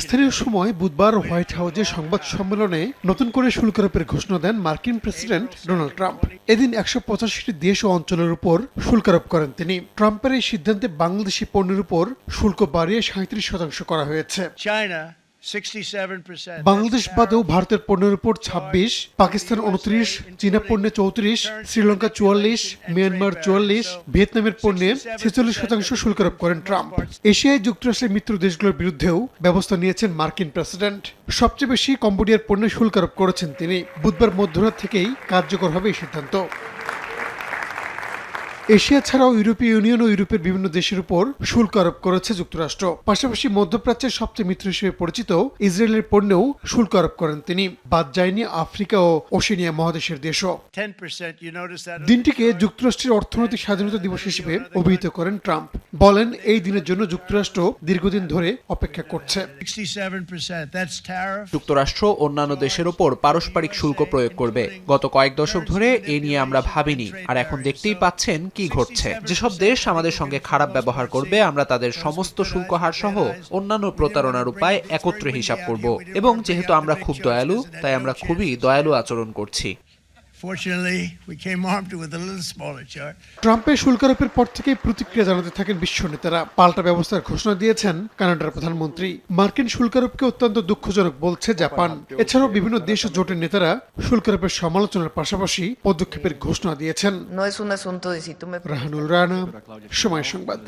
স্থানীয় সময় বুধবার হোয়াইট হাউসে সংবাদ সম্মেলনে নতুন করে শুল্ক আরোপের ঘোষণা দেন মার্কিন প্রেসিডেন্ট ডোনাল্ড ট্রাম্প। এদিন ১৮৫টি দেশ ও অঞ্চলের উপর শুল্ক আরোপ করেন তিনি। ট্রাম্পের এই সিদ্ধান্তে বাংলাদেশি পণ্যের উপর শুল্ক বাড়িয়ে ৩৭% করা হয়েছে। বাংলাদেশ বাদেও ভারতের পণ্যের উপর ২৬, পাকিস্তান ২৯, চীনা পণ্যে ৩৪, শ্রীলঙ্কা ৪৪, মিয়ানমার ৪৪, ভিয়েতনামের পণ্যে ৪৬% শুল্ক আরোপ করেন ট্রাম্প। এশিয়ায় যুক্তরাষ্ট্রের মিত্র দেশগুলোর বিরুদ্ধেও ব্যবস্থা নিয়েছেন মার্কিন প্রেসিডেন্ট। সবচেয়ে বেশি কম্বোডিয়ার পণ্যে শুল্ক আরোপ করেছেন তিনি। বুধবার মধ্যরাত থেকেই কার্যকর হবে এই সিদ্ধান্ত। এশিয়া ছাড়াও ইউরোপীয় ইউনিয়ন ও ইউরোপের বিভিন্ন দেশের উপর শুল্ক আরোপ করেছে যুক্তরাষ্ট্র। পাশাপাশি মধ্যপ্রাচ্যের সবচেয়ে মিত্র হিসেবে পরিচিত ইসরায়েলের পণ্যেও শুল্ক আরোপ করেন তিনি। বাদ যায়নি আফ্রিকা ও ওশেনিয়া মহাদেশের দেশও। দিনটিকে যুক্তরাষ্ট্রের অর্থনৈতিক স্বাধীনতা দিবস হিসেবে অভিহিত করেন ট্রাম্প। বলেন, এই দিনের জন্য যুক্তরাষ্ট্র দীর্ঘদিন ধরে অপেক্ষা করছে। যুক্তরাষ্ট্র অন্যান্য দেশের উপর পারস্পরিক শুল্ক প্রয়োগ করবে। গত কয়েক দশক ধরে এ নিয়ে আমরা ভাবিনি, আর এখন দেখতেই পাচ্ছেন কি ঘটছে। যেসব দেশ আমাদের সঙ্গে খারাপ ব্যবহার করবে, আমরা তাদের সমস্ত শুল্ক হার সহ অন্যান্য প্রতারণার উপায় একত্রে হিসাব করব। এবং যেহেতু আমরা খুব দয়ালু, তাই আমরা খুবই দয়ালু আচরণ করছি। ট্রাম্পের শুল্ক আরোপের পর থেকেই প্রতিক্রিয়া জানাতে থাকেন বিশ্ব নেতারা। পাল্টা ব্যবস্থার ঘোষণা দিয়েছেন কানাডার প্রধানমন্ত্রী। মার্কিন শুল্ক আরোপকে অত্যন্ত দুঃখজনক বলছে জাপান। এছাড়াও বিভিন্ন দেশ ও জোটের নেতারা শুল্ক আরোপের সমালোচনার পাশাপাশি পদক্ষেপের ঘোষণা দিয়েছেন। রাহানুল রানা, সময় সংবাদ।